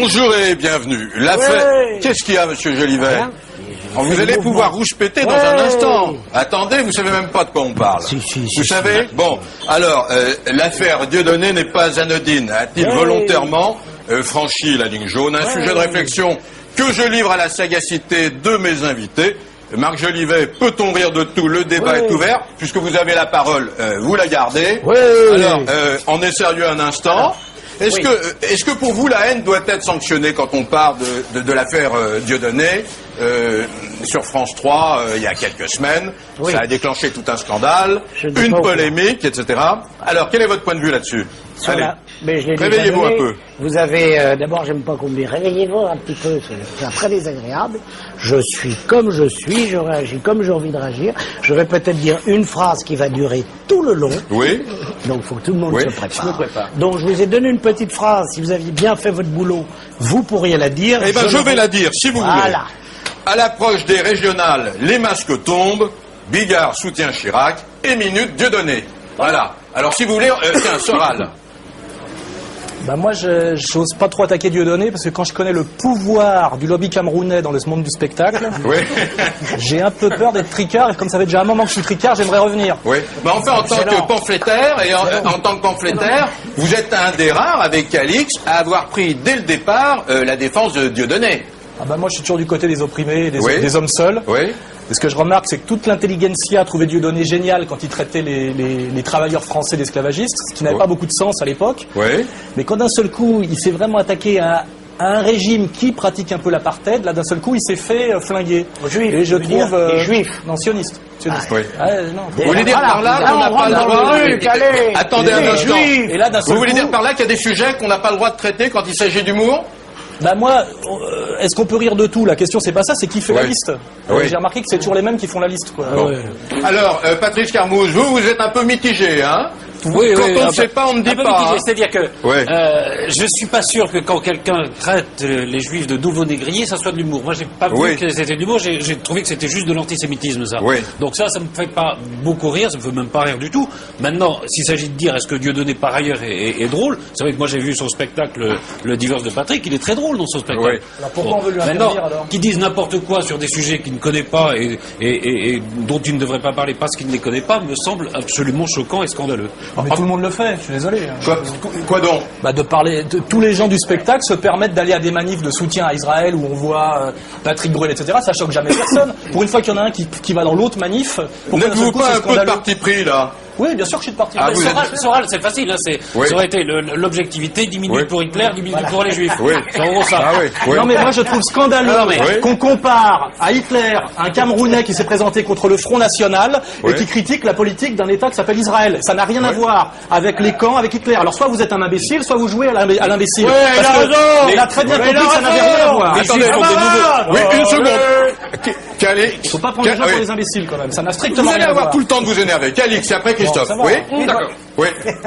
Bonjour et bienvenue. L'affaire... Qu'est-ce qu'il y a, monsieur Jolivet? Vous allez pouvoir rouspéter dans un instant. Attendez, vous savez même pas de quoi on parle. Vous savez? Bon, alors, l'affaire Dieudonné n'est pas anodine. A-t-il volontairement franchi la ligne jaune? Un sujet de réflexion que je livre à la sagacité de mes invités. Marc Jolivet, peut-on rire de tout? Le débat est ouvert. Puisque vous avez la parole, vous la gardez. Alors, on est sérieux un instant. Est-ce que pour vous la haine doit être sanctionnée quand on parle de l'affaire Dieudonné sur France 3 il y a quelques semaines? Ça a déclenché tout un scandale, une polémique, etc. Alors, quel est votre point de vue là-dessus? Allez, réveillez-vous un peu. Vous avez, d'abord, j'aime pas qu'on me dise, réveillez-vous un petit peu, c'est très désagréable. Je suis comme je suis, je réagis comme j'ai envie de réagir. Je vais peut-être dire une phrase qui va durer tout le long. Oui. Donc, il faut que tout le monde se prépare. Je me prépare. Donc, je vous ai donné une petite phrase. Si vous aviez bien fait votre boulot, vous pourriez la dire. Eh bien, je vais la dire, si vous voulez. À l'approche des régionales, les masques tombent. Bigard soutient Chirac et minute Dieudonné. Voilà. Alors, si vous voulez, tiens, Soral. Bah moi, j'ose pas trop attaquer Dieudonné parce que quand je connais le pouvoir du lobby camerounais dans le monde du spectacle, j'ai un peu peur d'être tricard et comme ça fait déjà un moment que je suis tricard, j'aimerais revenir. Oui, mais enfin en tant que pamphlétaire et en tant que pamphlétaire, vous êtes un des rares avec Alix à avoir pris dès le départ la défense de Dieudonné. Ah bah moi je suis toujours du côté des opprimés, des hommes seuls. Oui. Et ce que je remarque, c'est que toute l'intelligentsia trouvait Dieudonné génial quand il traitait les travailleurs français d'esclavagistes, ce qui n'avait pas beaucoup de sens à l'époque. Oui. Mais quand d'un seul coup, il s'est vraiment attaqué à un régime qui pratique un peu l'apartheid, là d'un seul coup, il s'est fait flinguer. Juifs, et je trouve... les juifs. Non, sioniste. Oui. Vous voulez dire par là qu'on n'a pas le droit... Attendez un instant. Et là, vous voulez dire par là qu'il y a des sujets qu'on n'a pas le droit de traiter quand il s'agit d'humour? Bah moi, est-ce qu'on peut rire de tout? La question c'est pas ça, c'est qui fait la liste. J'ai remarqué que c'est toujours les mêmes qui font la liste, quoi. Bon. Alors, Patrice Carmouze, vous êtes un peu mitigé, hein? Oui, quand on ne sait pas, on ne dit pas. C'est-à-dire que je suis pas sûr que quand quelqu'un traite les juifs de nouveaux négriers, ça soit de l'humour. Moi, j'ai pas vu que c'était de l'humour, j'ai trouvé que c'était juste de l'antisémitisme, ça. Donc ça me fait pas beaucoup rire, ça me fait même pas rire du tout. Maintenant, s'il s'agit de dire est-ce que Dieudonné par ailleurs est drôle, c'est vrai que moi j'ai vu son spectacle, le divorce de Patrick, il est très drôle dans son spectacle. Alors pourquoi on veut lui interdire alors? Qu'ils disent n'importe quoi sur des sujets qu'il ne connaît pas et dont il ne devrait pas parler parce qu'il ne les connaît pas, me semble absolument choquant et scandaleux. Mais tout le monde le fait, je suis désolé. Quoi donc? Bah de parler, tous les gens du spectacle se permettent d'aller à des manifs de soutien à Israël où on voit Patrick Bruel, etc. Ça choque jamais personne. Pour une fois qu'il y en a un qui va dans l'autre manif, n'êtes-vous pas un peu de parti pris là? Oui, bien sûr que je suis de parti. Soral, c'est facile, hein, ça aurait été l'objectivité, 10 minutes pour Hitler, 10 minutes pour les Juifs. C'est en gros ça. Non mais moi je trouve scandaleux qu'on compare à Hitler un Camerounais qui s'est présenté contre le Front National et qui critique la politique d'un État qui s'appelle Israël. Ça n'a rien à voir avec les camps, avec Hitler. Alors soit vous êtes un imbécile, soit vous jouez à l'imbécile. Il a très bien compris que ça n'avait rien à voir. Attendez, une seconde. Il ne faut pas prendre les gens pour des imbéciles quand même, ça n'a strictement rien à voir. Vous allez avoir tout le temps de vous énerver. Calix, et après Christophe. Oui, d'accord.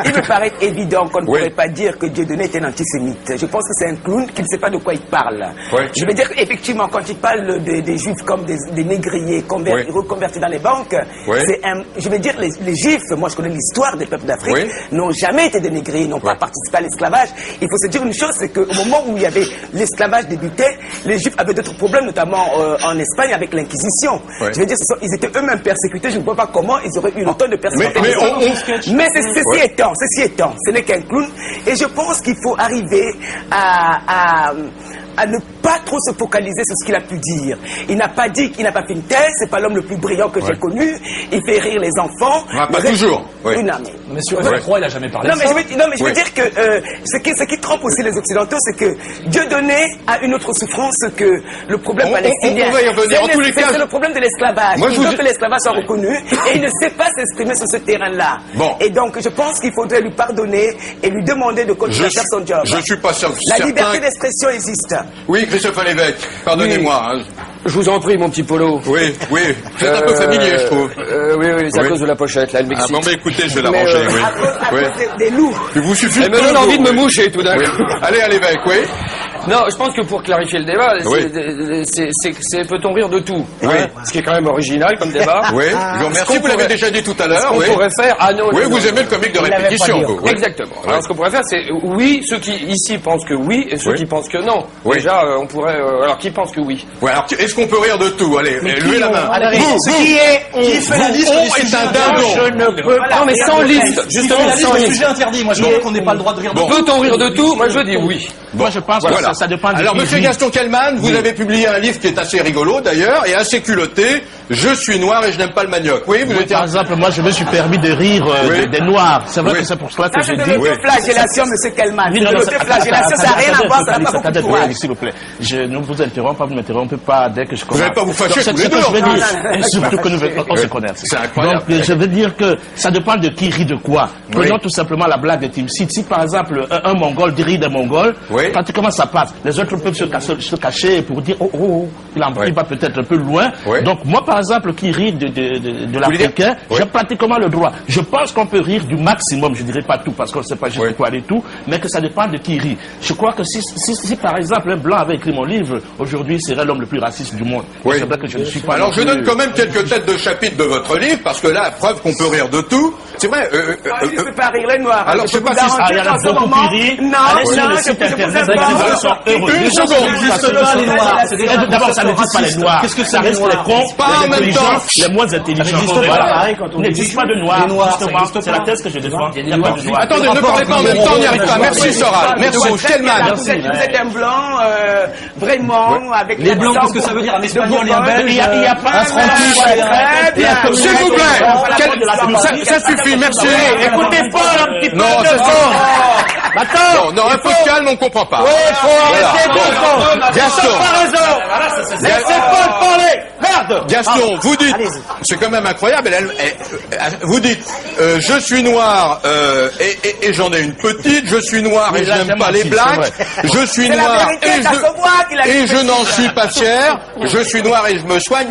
Il me paraît évident qu'on ne pourrait pas dire que Dieudonné est un antisémite. Je pense que c'est un clown qui ne sait pas de quoi il parle. Je veux dire qu'effectivement, quand il parle des juifs comme des négriers reconvertis dans les banques, je veux dire, les juifs, moi je connais l'histoire des peuples d'Afrique, n'ont jamais été des négriers, n'ont pas participé à l'esclavage. Il faut se dire une chose, c'est qu'au moment où il y avait l'esclavage débutait, les juifs avaient d'autres problèmes, notamment en Espagne avec l'Inquisition. Je veux dire, ils étaient eux-mêmes persécutés, je ne vois pas comment ils auraient eu le temps de persécuter. Mais ceci étant, ce n'est qu'un clown, et je pense qu'il faut arriver à ne pas trop se focaliser sur ce qu'il a pu dire. Il n'a pas dit qu'il n'a pas fait une thèse, c'est pas l'homme le plus brillant que j'ai connu, il fait rire les enfants. Pas toujours. Mais sur F3, il n'a jamais parlé de ça. Je veux dire que ce qui trompe aussi les Occidentaux, c'est que Dieudonné a une autre souffrance que le problème palestinien. On va y revenir. En tous les cas, c'est le problème de l'esclavage. Il veut que l'esclavage soit reconnu et il ne sait pas s'exprimer sur ce terrain-là. Et donc, je pense qu'il faudrait lui pardonner et lui demander de continuer à faire son job. Je suis pas certain. La liberté d'expression existe. Oui, Christophe Lévesque, pardonnez-moi. Je vous en prie, mon petit Polo. Oui. Vous êtes un peu familier, je trouve. Oui, c'est à cause de la pochette, là, elle m'excite. Ah bon, mais écoutez, je vais l'arranger, à cause des loups. Il vous suffit elle me donne envie de me moucher, tout d'un coup. Allez, Lévesque, Non, je pense que pour clarifier le débat, c'est peut-on rire de tout? Oui. Ce qui est quand même original comme débat. Oui, je vous remercie, vous l'avez déjà dit tout à l'heure. Ce qu'on pourrait faire... Oui, vous aimez le comique de répétition, vous. Exactement. Alors, ce qu'on pourrait faire, c'est oui, ceux qui ici pensent que oui, et ceux qui pensent que non. Déjà, on pourrait... alors, qui pense que oui? Ouais, alors, est-ce qu'on peut rire de tout? Allez, levez la main. Qui fait la liste est un dindon. Je ne peux pas. Non, mais sans liste. Justement, sans liste. Sujet interdit. Moi, je trouve qu'on n'ait pas le droit de rire de tout. Peut-on rire de tout? Moi, je dis oui. Moi, je pense que ça dépend de... Alors, monsieur Gaston Kellman, vous avez publié un livre qui est assez rigolo, d'ailleurs, et assez culotté. Je suis noir et je n'aime pas le manioc. Oui, vous étiez... Par exemple, moi, je me suis permis de rire des noirs. C'est vrai que c'est pour cela que j'ai dit... Ça, c'est de l'autoflagellation, monsieur Kellman. L'autoflagellation, ça n'a rien à voir, ça n'a pas beaucoup de courage. S'il vous plaît. Je ne vous interromps pas, vous ne m'interrompez pas dès que je commence. Vous n'allez pas vous fâcher tous les deux. Je veux dire, et surtout que on se connaît. C'est incroyable. Donc, je veux dire que ça dépend de qui rit de quoi. Prenons tout simplement la blague de Tim Seed. Si, par exemple, un Mongol rit d'un Mongol, pratiquement ça passe. Les autres peuvent se cacher pour dire, il va peut-être un peu loin. Donc, moi, par exemple, qui rit de l'Africain, j'ai pratiquement le droit. Je pense qu'on peut rire du maximum, je dirais pas tout, parce qu'on ne sait pas juste quoi aller tout, mais que ça dépend de qui rit. Je crois que si par exemple, un blanc avait écrit mon livre, aujourd'hui, il serait l'homme le plus raciste du monde. C'est vrai que je ne suis pas... Alors, je donne quand même quelques têtes de chapitre de votre livre, parce que là, preuve qu'on peut rire de tout. C'est vrai. Je ne peux pas rire les noirs. Alors, je sais pas si il y en a beaucoup qui rient. Allez sur le site internet, ils sont heureux. Une seconde. D'abord, ça n'existe pas les noirs. Qu'est-ce que ça reste les cons, les intelligents, les moins intelligents. Il n'existe pas de noirs. Justement, c'est la thèse que je défends. Il n'y a pas de noirs. Attendez, ne parlez pas en même temps, on n'y arrive pas. Merci Soral. Merci Kellman. Vous êtes un blanc, vraiment, avec... Les blancs, qu'est-ce que ça veut dire? Un espagnol et un belge? Il n'y a pas un franquish. S'il vous plaît. Ça suffit, merci. Écoutez Paul un petit peu. Non, c'est ça. Non, un peu de calme, on ne comprend pas. Oui, faut arrêter Gaston. Laissez Paul parler. Merde. Gaston, vous dites, c'est quand même incroyable, vous dites, je suis noir et j'en ai une petite, je suis noir et je n'aime pas les blacks, je suis noir et je n'en suis pas fier, je suis noir et je me soigne.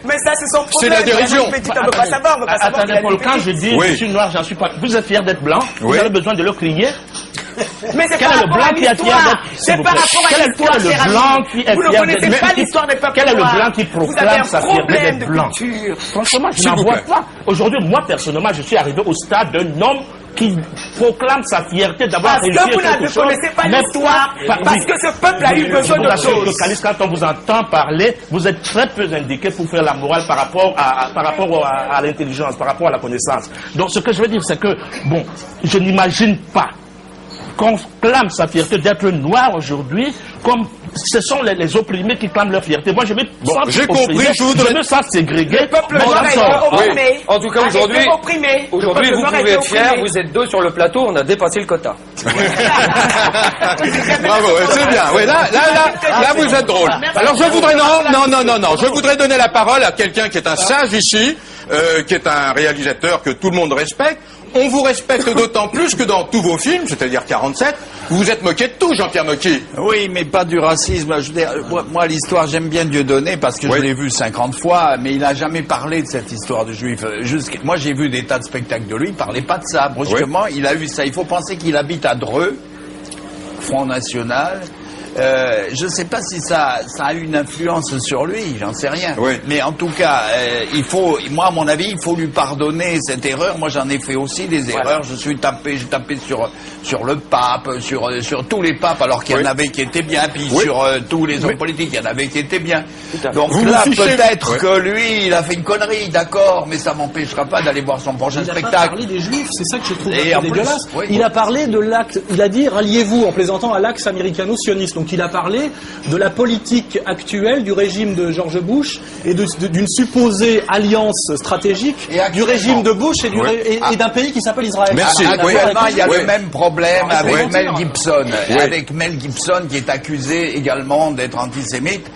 Mais ça, c'est son problème. C'est la dérision. On ne veut pas savoir. Attendez, Paul, quand je dis je suis noir, j'en suis pas. Vous êtes fier d'être blanc, vous avez besoin de le crier. Mais c'est quel est le blanc qui est fier d'être... C'est par rapport à l'histoire. Quel est le blanc qui est fier d'être... Vous ne connaissez pas l'histoire des peuples. Quel est le blanc qui proclame sa fierté d'être blanc? Franchement, je n'en vois pas. Aujourd'hui, moi, personnellement, je suis arrivé au stade d'un homme qui proclame sa fierté d'avoir réussi quelque chose. Parce que vous ne connaissez pas l'histoire, parce que ce peuple a eu besoin de choses. Quand on vous entend parler, vous êtes très peu indiqué pour faire la morale par rapport à l'intelligence, par rapport à la connaissance. Donc ce que je veux dire, c'est que, bon, je n'imagine pas qu'on clame sa fierté d'être noir aujourd'hui, comme ce sont les opprimés qui clament leur fierté. Moi, je me sens j'ai compris, je me sens ségrégé. Le peuple noir est opprimé. En tout cas, aujourd'hui, vous pouvez être fiers, vous êtes deux sur le plateau, on a dépassé le quota. Bravo, c'est bien. Oui, là, vous êtes drôle. Alors, je voudrais, non, je voudrais donner la parole à quelqu'un qui est un sage ici, qui est un réalisateur que tout le monde respecte. On vous respecte d'autant plus que dans tous vos films, c'est-à-dire 47, vous vous êtes moqué de tout, Jean-Pierre Mocky. Oui, mais pas du racisme. Je veux dire, moi, l'histoire, j'aime bien Dieudonné parce que je l'ai vu 50 fois, mais il n'a jamais parlé de cette histoire de juif. Moi, j'ai vu des tas de spectacles de lui, il ne parlait pas de ça. Brusquement, il a eu ça. Il faut penser qu'il habite à Dreux, Front National. Je ne sais pas si ça a eu une influence sur lui, j'en sais rien. Mais en tout cas, moi à mon avis, il faut lui pardonner cette erreur. Moi j'en ai fait aussi des erreurs. J'ai tapé sur le pape, sur tous les papes, alors qu'il y en avait qui étaient bien, puis sur tous les hommes politiques, il y en avait qui étaient bien. Donc là, peut-être que lui, il a fait une connerie, d'accord, mais ça m'empêchera pas d'aller voir son prochain spectacle. Il a pas parlé des juifs, c'est ça que je trouve dégueulasse. Il a parlé de l'axe, il a dit ralliez-vous en plaisantant à l'axe américano-sioniste. Donc il a parlé de la politique actuelle du régime de George Bush et d'une supposée alliance stratégique du régime de Bush et d'un pays qui s'appelle Israël. Merci. Actuellement, il y a le même problème avec Mel Gibson. Avec Mel Gibson qui est accusé également d'être antisémite.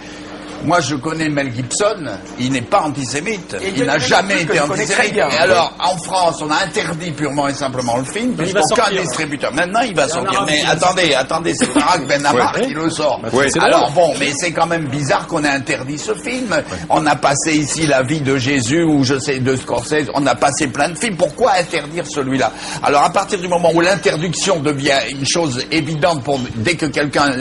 Moi, je connais Mel Gibson, il n'est pas antisémite. Il n'a jamais été antisémite. Et alors, en France, on a interdit purement et simplement le film, puisqu'aucun distributeur. Maintenant, il va sortir. Mais attendez, c'est Barack Benabar qui le sort. Alors bon, mais c'est quand même bizarre qu'on ait interdit ce film. On a passé ici La vie de Jésus, ou je sais, de Scorsese, on a passé plein de films. Pourquoi interdire celui-là? Alors, à partir du moment où l'interdiction devient une chose évidente pour dès que quelqu'un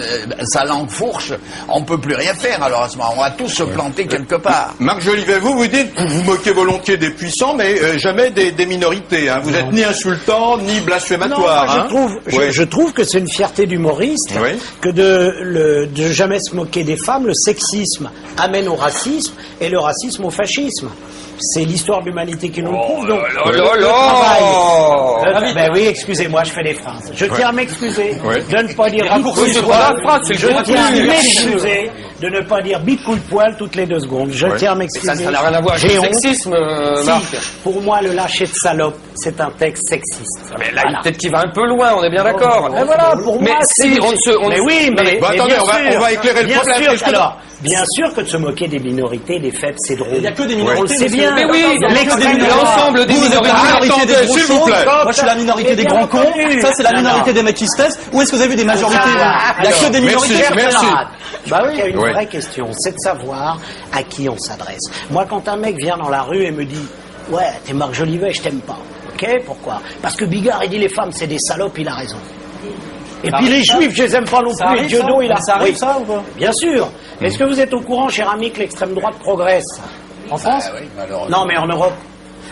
sa langue fourche, on peut plus rien faire. Alors à ce moment, on va tous se planter quelque part. Marc Jolivet, vous dites, vous moquez volontiers des puissants, mais jamais des minorités. Hein. Vous êtes ni insultant, ni blasphématoire. Non, je trouve que c'est une fierté d'humoriste que de jamais se moquer des femmes. Le sexisme amène au racisme et le racisme au fascisme. C'est l'histoire de l'humanité qui nous le prouve. Donc, ben oui, excusez-moi, je fais des phrases. Je tiens à m'excuser de ne pas dire je tiens à m'excuser de ne pas dire bip coup de poil toutes les 2 secondes. Je tiens à m'excuser. Ça n'a rien à voir avec le sexisme, Marc. Pour moi, le lâcher de salope, c'est un texte sexiste. Mais là, peut-être qu'il va un peu loin, on est bien d'accord. Mais voilà, pour moi, si on se... Mais oui, mais... attendez, on va éclairer le problème. Alors, bien sûr que de se moquer des minorités, des faibles, c'est drôle. Il n'y a que des minorités. C'est bien. Mais oui, l'ensemble des minorités. S'il vous plaît. Moi, je suis la minorité des grands cons. Ça, c'est la minorité des mecs qui se taisent. Où est-ce que vous avez vu des majorités? Il n'y a que des minorités. Merci. Bah oui, il y a une vraie question, c'est de savoir à qui on s'adresse. Moi, quand un mec vient dans la rue et me dit « Ouais, t'es Marc Jolivet, je t'aime pas. » Ok, pourquoi? Parce que Bigard, il dit les femmes, c'est des salopes, il a raison. Et puis les juifs, je les aime pas non plus. Et Dieudo, il a... Ça arrive, ça, ou pas? Bien sûr. Est-ce que vous êtes au courant, cher ami, que l'extrême droite progresse? En France? Oui, malheureusement. Non, mais en Europe.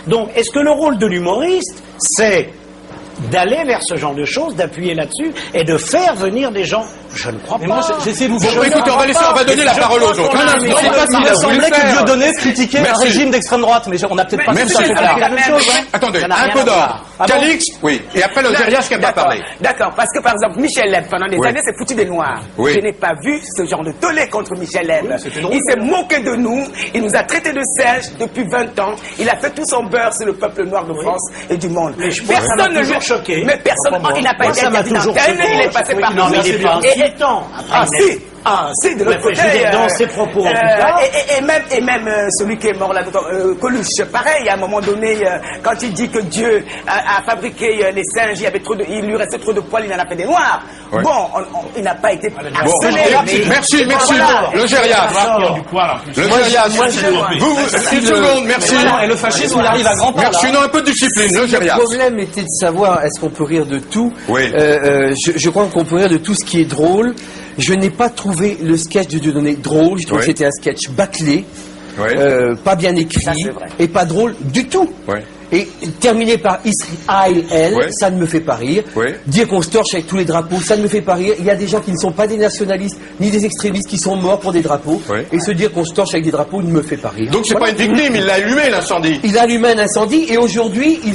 Donc, est-ce que le rôle de l'humoriste, c'est d'aller vers ce genre de choses, d'appuyer là-dessus et de faire venir des gens? Je ne crois pas. Moi, j'essaie de vous... Écoutez, on va donner la parole aux autres. Je ne sais pas s'il semblait que Dieudonné critiquait un régime d'extrême droite, mais on n'a peut-être pas tout à fait la même chose. Attendez, un peu d'or. Calix, oui. Et après, le Gérias qui n'a pas parlé. D'accord, parce que par exemple, Michel Leb, pendant des années, s'est foutu des Noirs. Je n'ai pas vu ce genre de tollé contre Michel Leb. Il s'est moqué de nous, il nous a traités de singes depuis 20 ans, il a fait tout son beurre sur le peuple noir de France et du monde. Personne ne lui a choqué. Mais personne, il n'a pas été interdit d'antenne, il est passé par... Non, mais il n'est pas insultant. Si, de l'autre côté. Dans ses propos, en tout cas. Et même celui qui est mort là, Coluche, pareil, à un moment donné, quand il dit que Dieu a fabriqué les singes, il lui restait trop de poils, il en a fait des noirs. Ouais. Bon, il n'a pas été harcelé. Merci. Le Gérias. Vous, 6 secondes, merci. Et le fascisme, il arrive à grands pas. Merci, non, un peu de discipline, le Gérias. Le problème était de savoir, est-ce qu'on peut rire de tout? Oui. Je crois qu'on peut rire de tout ce qui est drôle. Je n'ai pas trouvé le sketch de Dieudonné drôle. Je trouve que c'était un sketch bâclé, pas bien écrit et pas drôle du tout. Et terminer par Israël, ça ne me fait pas rire. Dire qu'on se torche avec tous les drapeaux, ça ne me fait pas rire. Il y a des gens qui ne sont pas des nationalistes ni des extrémistes qui sont morts pour des drapeaux. Et se dire qu'on se torche avec des drapeaux ne me fait pas rire. Donc c'est pas une victime, il l'a allumé l'incendie. Il a allumé un incendie et aujourd'hui il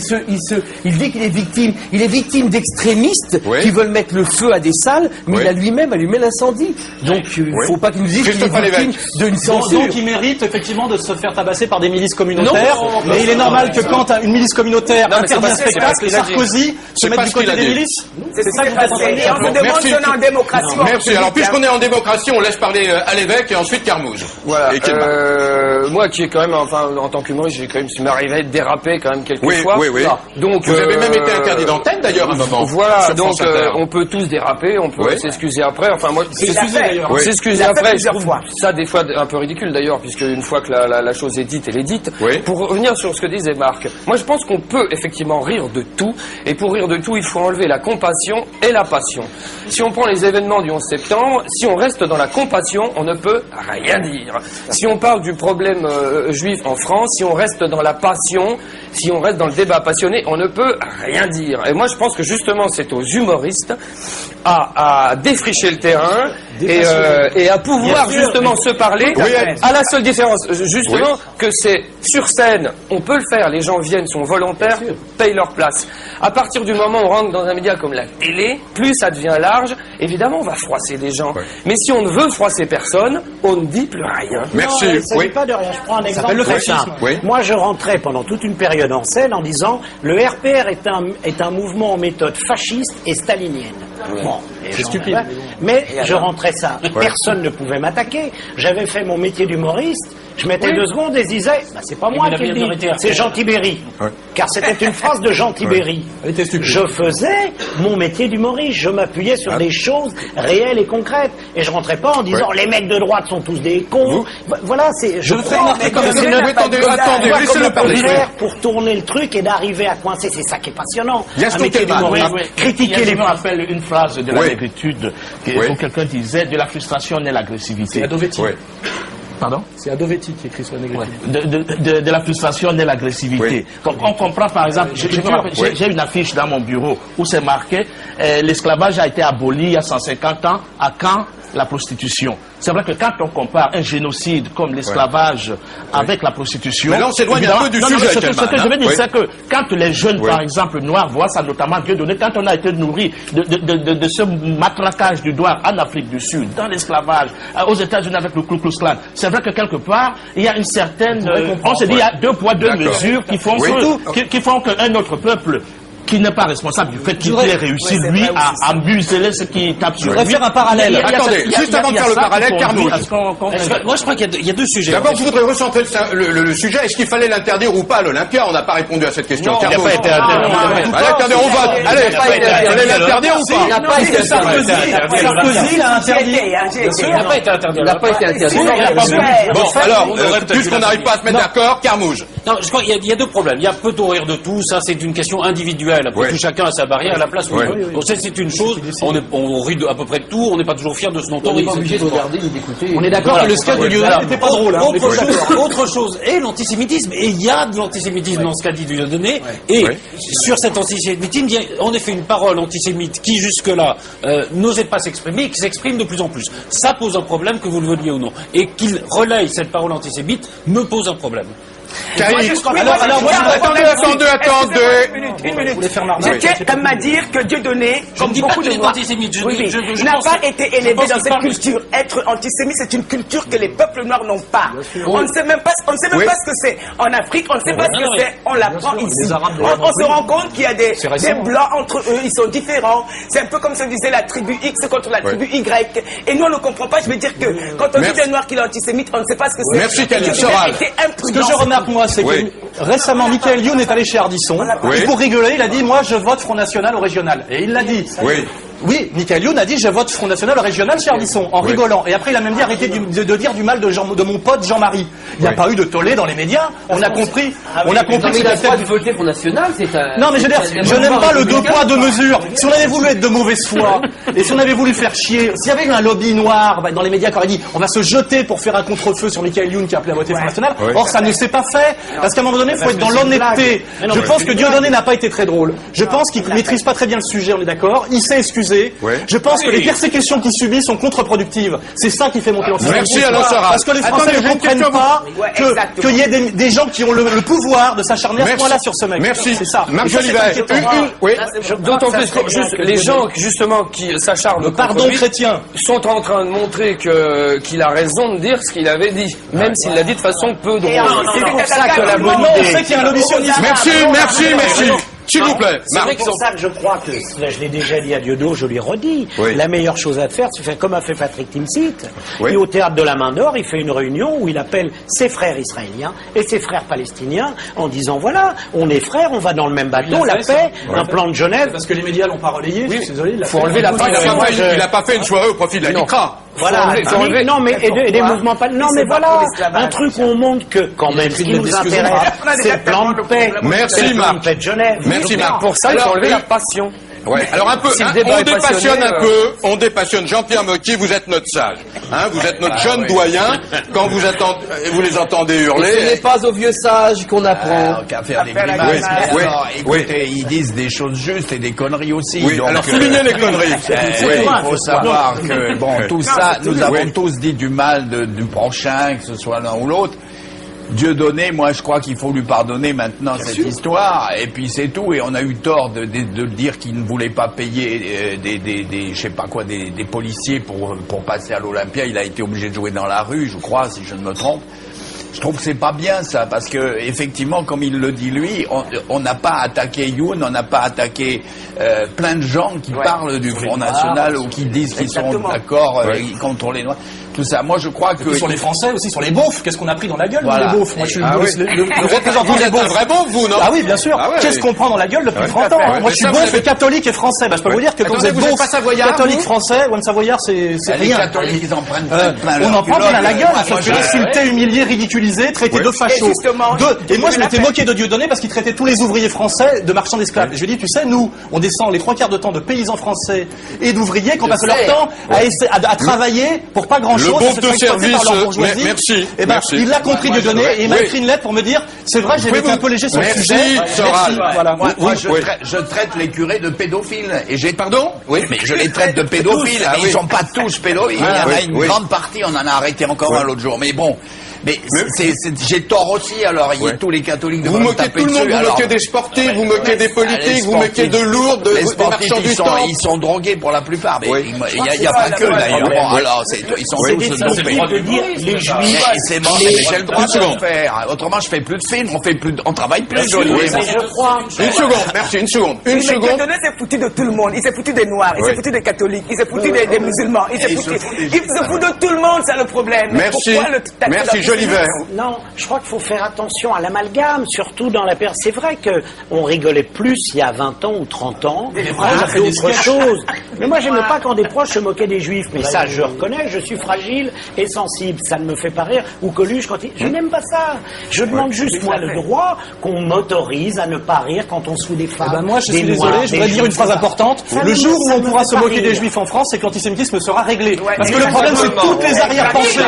dit qu'il est victime. Il est victime d'extrémistes qui veulent mettre le feu à des salles, mais il a lui-même allumé l'incendie. Donc il ne faut pas qu'il nous dise qu'il est victime d'une censure. Donc il mérite effectivement de se faire tabasser par des milices communautaires. Mais il est normal que quand une milice communautaire interdit un spectacle et Sarkozy se mette du côté des milices. C'est ça que vous êtes en train de dire. On se demande si on est en démocratie. Merci. Alors puisqu'on est en démocratie, on laisse parler à l'évêque et ensuite Carmouze. Voilà. Moi qui est quand même, enfin en tant qu'humoriste, j'ai quand même m'arrivé de déraper quand même quelques fois. Oui. Donc vous avez même été interdit d'antenne d'ailleurs à un moment. Voilà. Donc on peut tous déraper, on peut s'excuser après. Enfin moi, s'excuser après, je trouve ça des fois un peu ridicule d'ailleurs, puisque une fois que la chose est dite, elle est dite. Pour revenir sur ce que disait Marc, moi je pense qu'on peut effectivement rire de tout, et pour rire de tout, il faut enlever la compassion et la passion. Si on prend les événements du 11 septembre, si on reste dans la compassion, on ne peut rien dire. Si on parle du problème juif en France, si on reste dans la passion, si on reste dans le débat passionné, on ne peut rien dire. Et moi je pense que justement c'est aux humoristes à défricher le terrain et à pouvoir justement se parler, à la seule différence justement que c'est sur scène, on peut le faire, les gens viennent, sont volontaires, payent leur place. À partir du moment où on rentre dans un média comme la télé, plus ça devient large, évidemment on va froisser des gens. Mais si on ne veut froisser personne, on ne dit plus rien. Merci. Non, ça n'est pas de rien. Je prends un exemple très simple. Moi je rentrais pendant toute une période en scène en disant le RPR est un mouvement en méthode fasciste et stalinienne. Bon, c'est stupide. Mais je rentrais ça. Personne ne pouvait m'attaquer. J'avais fait mon métier d'humoriste. Je mettais 2 secondes et je disais, bah, c'est pas moi qui le dis, c'est Jean Tibéry. Car c'était une phrase de Jean Tibéry. Je faisais mon métier d'humoriste. Je m'appuyais sur des choses réelles et concrètes. Et je rentrais pas en disant, les mecs de droite sont tous des cons. Voilà, c'est... Je crois que c'est notre... Laissez-le parler. Pour tourner le truc et d'arriver à coincer, c'est ça qui est passionnant. Un métier d'humoriste. Critiquer les... Je me rappelle une phrase de la négritude, où quelqu'un disait, de la frustration naît l'agressivité. C'est Adovetti. Pardon? C'est Adovetti qui écrit sur la négritude. De la frustration naît l'agressivité. On comprend par exemple, j'ai une affiche dans mon bureau où c'est marqué l'esclavage a été aboli il y a 150 ans, à quand la prostitution. C'est vrai que quand on compare un génocide comme l'esclavage avec la prostitution... Mais là, on s'éloigne un peu du sujet. Ce que je veux dire, c'est que quand les jeunes, par exemple, noirs, voient ça, notamment Dieudonné, quand on a été nourri de ce matraquage du doigt en Afrique du Sud, dans l'esclavage, aux États-Unis avec le Ku Klux Klan, c'est vrai que quelque part, il y a une certaine... on se dit, il y a 2 poids, 2 mesures qui font qu'un autre peuple qui n'est pas responsable du fait qu'il ait réussi, lui, à museler ce qui tape sur lui. Je voudrais faire un parallèle. Attendez, juste avant de faire le parallèle, Carmouche. Moi, je crois qu'il y a 2 sujets. D'abord, je voudrais recentrer le sujet. Est-ce qu'il fallait l'interdire ou pas à l'Olympia? On n'a pas répondu à cette question. Il n'a pas été interdit. Attendez, on vote. Allez, il fallait l'interdire ou pas? Il n'a pas été interdit. Sarkozy l'a interdit. Il n'a pas été interdit. Il n'a pas été interdit. Bon, alors, puisqu'on n'arrive pas à se mettre d'accord, Carmouche. Non, je crois qu'il y a 2 problèmes. Il y a peut-on rire de tout, ça c'est une question individuelle. Après tout, chacun a sa barrière à la place où il veut. Donc c'est une chose, on rit à peu près de tout, on n'est pas toujours fier de ce dont on rit. On est d'accord que le sketch de Dieudonné n'était pas drôle. Autre chose est l'antisémitisme. Et il y a de l'antisémitisme dans ce qu'a dit Dieudonné. Et sur cet antisémitisme, il y a en effet une parole antisémite qui jusque-là n'osait pas s'exprimer et qui s'exprime de plus en plus. Ça pose un problème, que vous le vouliez ou non. Et qu'il relaye cette parole antisémite me pose un problème. Attendez. Je tiens comme à dire que Dieudonné, comme beaucoup de noirs, n'a pas été élevé dans cette culture. Être antisémite, c'est une culture que les peuples noirs n'ont pas. On ne sait même pas ce que c'est en Afrique, on ne sait pas ce que c'est, on l'apprend ici. On se rend compte qu'il y a des blancs entre eux, ils sont différents. C'est un peu comme se disait la tribu X contre la tribu Y. Et nous, on ne comprend pas. Je veux dire que quand on dit des noirs qu'il est antisémite, on ne sait pas ce que c'est. Merci, Camille. Ce que je remarque, moi, c'est que récemment, Michael Youn est allé chez Ardisson. Et pour rigoler, il a dit, moi, je vote Front National au régional. Et il l'a dit. Oui, Michael Youn a dit, je vote Front National au régional chez Ardisson, en rigolant. Et après, il a même dit, arrêtez de dire du mal de mon pote Jean-Marie. Il n'y a pas eu de tollé dans les médias. On a compris. On a compris. Il a le droit de voter Front National, c'est un... Non, mais je veux dire, je n'aime pas le 2 poids, 2 mesures. Si on avait voulu être de mauvaise foi, et si on avait voulu faire chier, s'il y avait eu un lobby noir dans les médias qui aurait dit, on va se jeter pour faire un contre-feu sur Michael Youn qui a appelé à voter Front National. Or, ça ne s'est pas fait. Parce qu'à un moment donné, il faut être dans l'honnêteté. Je pense que Dieudonné n'a pas été très drôle. Je pense qu'il maîtrise pas très bien le sujet, on est d'accord. Il s'est excusé. Je pense que les persécutions qu'il subit sont contre-productives. C'est ça qui fait monter l'antisémitisme. Merci Alain Sarraz. Parce que les Français ne comprennent pas qu'il y ait des gens qui ont le pouvoir de s'acharner à ce point-là sur ce mec. Merci. C'est ça. D'autant plus que les gens justement qui s'acharnent pardon chrétien sont en train de montrer qu'il a raison de dire ce qu'il avait dit, même s'il l'a dit de façon peu drôle. C'est pour ça que la bonne idée. On sait qu'il y a un lobby sioniste. Merci. S'il vous plaît. C'est pour ça que je crois que, je l'ai déjà dit à Diodo, je lui redis, la meilleure chose à faire, c'est faire comme a fait Patrick Timsit. Et au théâtre de la Main d'Or, il fait une réunion où il appelle ses frères israéliens et ses frères palestiniens en disant, voilà, on est frères, on va dans le même bateau, la paix, un plan de Genève. Parce que les médias l'ont pas relayé, je suis désolé. Il faut enlever la fin. Il n'a pas fait une soirée au profit de la LICRA. Voilà, non mais des mouvements pas. Non mais voilà, un truc où on montre que quand même ce qui nous intéresse, c'est le plan de paix. Merci Marc. Merci Marc. Pour ça, il faut enlever la passion. Ouais. Alors un peu, on dépassionne. Jean-Pierre Mocky, vous êtes notre sage, vous êtes notre jeune doyen. Quand vous les entendez hurler. Et ce n'est pas aux vieux sages qu'on apprend. Qu'à faire des grimaces. Écoutez, ils disent des choses justes et des conneries aussi. Donc, alors soulignez les conneries. Il faut savoir que tout ça, nous avons tous dit du mal du prochain, que ce soit l'un ou l'autre. Dieudonné, moi je crois qu'il faut lui pardonner maintenant cette histoire, et puis c'est tout, et on a eu tort de dire qu'il ne voulait pas payer je sais pas quoi, des policiers pour passer à l'Olympia. Il a été obligé de jouer dans la rue, je crois, si je ne me trompe. Je trouve que c'est pas bien ça, parce que effectivement, comme il le dit lui, on n'a pas attaqué Youn, on n'a pas attaqué plein de gens qui parlent du Front National ou qui disent qu'ils sont d'accord contre les Noirs. Tout ça. Moi, je crois que... Sur les Français aussi, sur les beaufs. Qu'est-ce qu'on a pris dans la gueule, les beaufs? Moi, je suis le représentant des beaufs. Vous êtes un vrai beauf, vous, non? Ah oui, bien sûr. Qu'est-ce qu'on prend dans la gueule depuis 30 ans? Moi, je suis beauf et catholique et français. Je peux vous dire que quand vous êtes beauf, catholique français, One Savoyard, c'est rien. Les catholiques, ils en prennent plein. On en prend plein la gueule. On se fait insulter, humilier, ridiculiser, traiter de fachos. Et moi, je m'étais moqué de Dieudonné parce qu'il traitait tous les ouvriers français de marchands d'esclaves. Je lui ai dit, tu sais, nous, on descend les 3/4 de temps de paysans français et d'ouvriers qui ont passé leur temps à travailler pour pas grand-chose. Par leur bourgeoisie. Merci. Et il l'a compris Dieudonné et il m'a écrit une lettre pour me dire c'est vrai, j'ai été un peu léger sur le sujet. Merci. Voilà. Moi, je traite les curés de pédophiles. Et pardon? Oui, mais je les traite de pédophiles. Ils sont pas tous pédophiles. Il y en a une grande partie. On en a arrêté encore un l'autre jour. Mais bon. Mais j'ai tort aussi, alors tous les catholiques vous moquez tout le monde, vous moquez des sportifs, vous moquez des politiques, vous moquez de lourdes, des marchands du temps. Ils sont drogués pour la plupart, mais il n'y a pas que d'ailleurs. Bon, alors, ils sont tous dopés. Les juifs. C'est bon, mais j'ai le droit de le faire. Autrement, je fais plus de films, on travaille plus. Je crois. Une seconde, merci, une seconde. Une seconde. Dieudonné s'est foutu de tout le monde. Il s'est foutu des Noirs, il s'est foutu des catholiques, il s'est foutu des musulmans, il se fout de tout le monde, c'est le problème. Merci. Merci. Non, je crois qu'il faut faire attention à l'amalgame, surtout dans la période. C'est vrai qu'on rigolait plus il y a 20 ans ou 30 ans. D'autres choses. Mais moi, j'aimais pas quand des proches se moquaient des juifs. Mais ça, je reconnais, je suis fragile et sensible. Ça ne me fait pas rire. Ou Coluche, quand il... Je n'aime pas ça. Je demande juste, moi, le droit qu'on m'autorise à ne pas rire quand on se fout des femmes. Moi, je suis désolé, je voudrais dire une phrase importante. Le jour où on pourra se moquer des juifs en France, c'est que l'antisémitisme sera réglé. Parce que le problème, c'est toutes les arrière-pensées.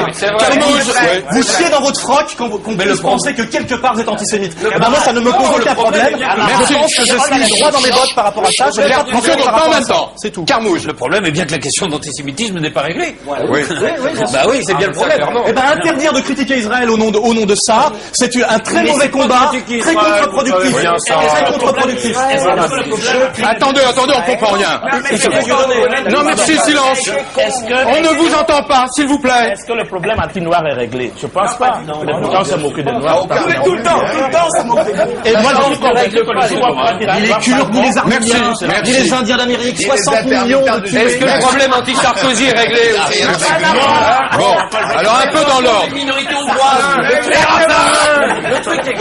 Vous chiez dans votre froc quand vous pensez que quelque part vous êtes antisémite. Moi, ça ne me pose aucun problème. Je pense que je suis droit dans mes bottes par rapport à ça. Je garde pas en même temps. C'est tout. Carmouche. Le problème est bien que la question d'antisémitisme n'est pas réglée. Oui. Bah oui, c'est bien le problème. Interdire de critiquer Israël au nom de ça, c'est un très mauvais combat, très contre-productif. Très contre-productif. Attendez, on comprend rien. Non, merci, silence. On ne vous entend pas, s'il vous plaît. Est-ce que le problème anti-noir est réglé? Je pense pas. Pourtant, on s'est moqué des Noirs. Tout le temps, ça moque des Noirs. Et moi, ni les Kurdes, ni les Arméniens, ni les Indiens d'Amérique, 60 millions de tués. Est-ce que le problème anti-Sarkozy est réglé aussi? Bon, alors un peu dans l'ordre. Minorité hongroise.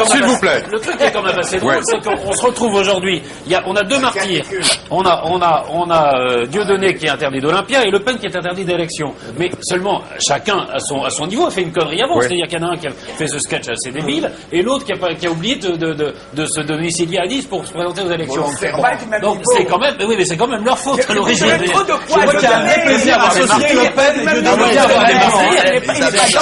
S'il vous plaît. Le truc est quand même assez drôle, c'est qu'on se retrouve aujourd'hui. On a deux martyrs. On a Dieudonné qui est interdit d'Olympia et Le Pen qui est interdit d'élection. Mais seulement, chacun à son niveau a fait une connerie avant. C'est-à-dire qu'il y en a un qui a fait ce sketch assez débile et l'autre qui a oublié de se domicilier à Nice pour se présenter aux élections. Donc c'est quand même, mais c'est quand même leur faute à l'origine. Je vois qu'il y a un vrai plaisir à associer Le Pen et Dieudonné.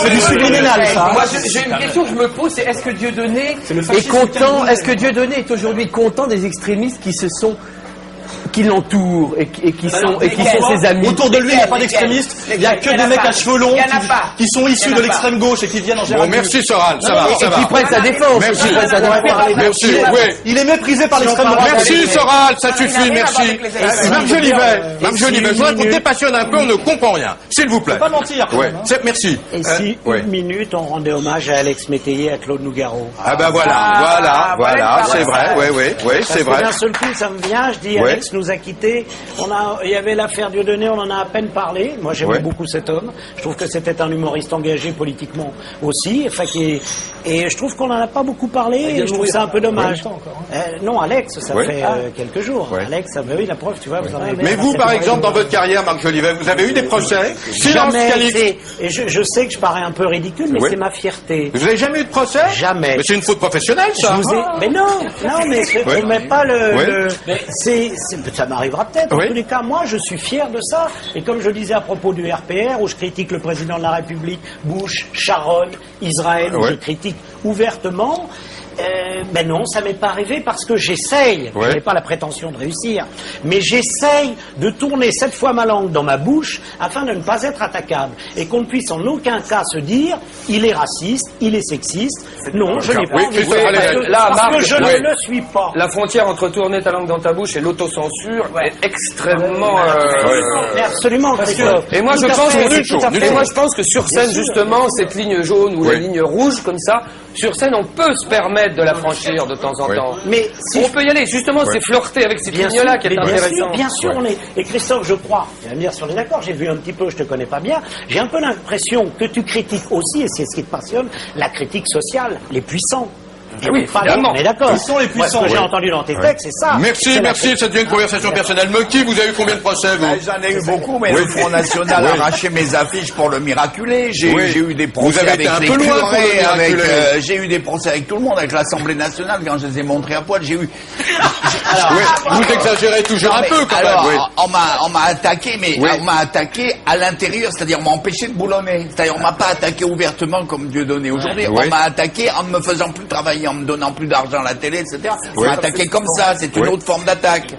C'est du subliminal, ça. Moi, j'ai une question que je me pose, c'est est-ce que Dieudonné est content, est-ce que Dieudonné est aujourd'hui content des extrémistes qui l'entourent et qui sont ses amis? Autour de lui, il n'y a pas d'extrémistes. Il n'y a que des mecs à cheveux longs qui sont issus de l'extrême gauche et qui viennent en général. Bon, merci Soral, ça va. Et qui prennent sa défense. Merci. Il est méprisé par l'extrême droite. Merci Soral, ça suffit, merci. Marc Jolivet, je voudrais qu'on dépassionne un peu, on ne comprend rien. S'il vous plaît. Pas mentir. Merci. Et si une minute on rendait hommage à Alex Métayer, à Claude Nougaro. Ah ben voilà, c'est vrai, oui, c'est vrai. D'un seul coup, ça me vient, je dis Alex nous a quittés. Il y avait l'affaire Dieudonné, on en a à peine parlé. Moi, j'aimais beaucoup cet homme. Je trouve que c'était un humoriste engagé politiquement aussi. Et je trouve qu'on n'en a pas beaucoup parlé. Et je trouve ça un peu dommage. Non, Alex, ça fait quelques jours. Alex, oui, la preuve, tu vois. Vous en avez. Mais vous, par exemple, dans votre carrière, Marc Jolivet, vous avez eu des procès? Silence Calix. Et je sais que je parais un peu ridicule, mais c'est ma fierté. Vous n'avez jamais eu de procès? Jamais. Mais c'est une faute professionnelle, ça. Mais non, mais on met pas ça m'arrivera peut-être. En tous les cas, moi, je suis fier de ça. Et comme je disais à propos du RPR, où je critique le président de la République, Bush, Sharon, Israël, où je critique ouvertement, Ben non, ça m'est pas arrivé parce que j'essaye, je n'ai pas la prétention de réussir, mais j'essaye de tourner 7 fois ma langue dans ma bouche afin de ne pas être attaquable et qu'on ne puisse en aucun cas se dire il est raciste, il est sexiste. Non, je n'ai pas envie parce que je ne le suis pas. La frontière entre tourner ta langue dans ta bouche et l'autocensure est extrêmement... Absolument, Christophe. Et moi je pense que sur scène justement cette ligne jaune ou la ligne rouge comme ça, sur scène on peut se permettre de la franchir de temps en temps. Mais on peut y aller, justement, c'est flirter avec cette ligne-là qui est intéressant. Bien sûr, et Christophe, je crois, tu vas me dire si on est d'accord, j'ai vu un petit peu, je te connais pas bien, j'ai un peu l'impression que tu critiques aussi, et c'est ce qui te passionne, la critique sociale, les puissants. Oui, on est d'accord. Ils sont les puissants. Ce que j'ai entendu dans tes textes, c'est ça. Merci, ça devient une conversation personnelle. Moki, vous avez eu combien de procès, vous? J'en ai eu beaucoup, mais le Front National a arraché mes affiches pour le miraculé. J'ai eu des procès vous avez avec été un les peu loin pour le miraculé. j'ai eu des procès avec tout le monde, avec l'Assemblée nationale, quand je les ai montrés à poil, j'ai eu... vous exagérez toujours un peu, quand même. On m'a attaqué, mais on m'a attaqué à l'intérieur, c'est-à-dire on m'a empêché de boulonner. C'est-à-dire on m'a pas attaqué ouvertement comme Dieudonné aujourd'hui. On m'a attaqué en ne me faisant plus travailler, en me donnant plus d'argent à la télé, etc. On m'a attaqué comme ça, c'est une autre forme d'attaque.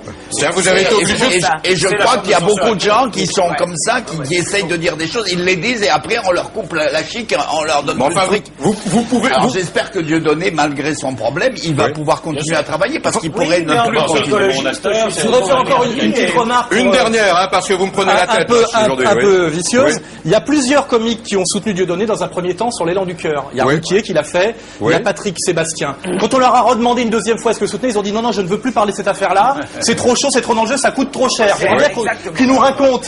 Vous avez été obligé. Et je crois qu'il y a beaucoup de gens qui sont comme ça, qui essayent de dire des choses, ils les disent et après on leur coupe la chic, on leur donne plus de fric. Vous pouvez. Alors j'espère que Dieudonné, malgré son problème, il va pouvoir continuer à travailler parce qu'il pourrait ne plus continuer. Je voudrais faire encore une petite remarque. Une dernière, parce que vous me prenez la tête aujourd'hui. Un peu vicieuse. Il y a plusieurs comiques qui ont soutenu Dieudonné dans un premier temps sur l'élan du cœur. Il y a Ruquier qui l'a fait, il y a Patrick Sébastien. Quand on leur a redemandé une deuxième fois est-ce que soutenez, ils ont dit non, je ne veux plus parler de cette affaire-là, c'est trop chaud, c'est trop dangereux, ça coûte trop cher. J'aimerais bien qu'ils nous racontent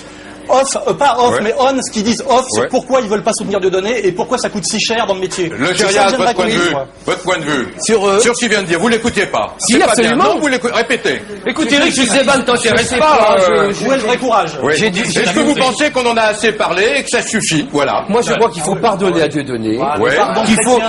pas off, mais on, ce qu'ils disent off, sur pourquoi ils veulent pas soutenir Dieudonné et pourquoi ça coûte si cher dans le métier. Le gériatre, votre point de vue. Sur ce qu'il vient de dire, vous l'écoutez pas. Si, absolument. Non, vous l'écoutez, répétez. Écoutez, Eric, ce débat ne t'intéresse pas. Où est le vrai courage? Est-ce que vous pensez qu'on en a assez parlé et que ça suffit? Voilà. Moi, je crois qu'il faut pardonner à Dieudonné.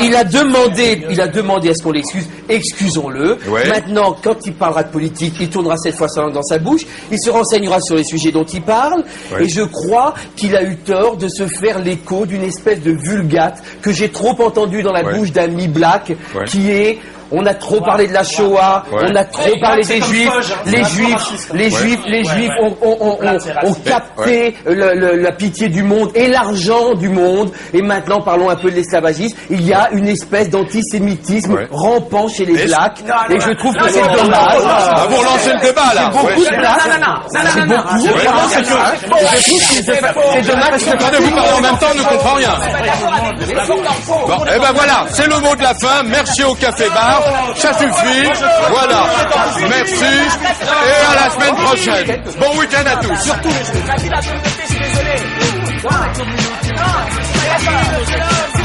Il a demandé à ce qu'on l'excuse. Excusons-le. Maintenant, quand il parlera de politique, il tournera cette fois sa langue dans sa bouche. Il se renseignera sur les sujets dont il parle. Et je crois qu'il a eu tort de se faire l'écho d'une espèce de vulgate que j'ai trop entendu dans la bouche d'Ami Black, qui est... On a trop parlé de la Shoah, on a trop parlé des Juifs, les Juifs ont capté la pitié du monde et l'argent du monde, et maintenant parlons un peu de l'esclavagisme. Il y a une espèce d'antisémitisme rampant chez les Blacks, et je trouve que c'est dommage. Vous relancez le débat là. C'est dommage parce que vous parlez en même temps, on ne comprend rien. Bon, et ben voilà, c'est le mot de la fin. Merci au Café Bar. Ça suffit, voilà. Merci et à la semaine prochaine. Bon week-end à tous. Surtout les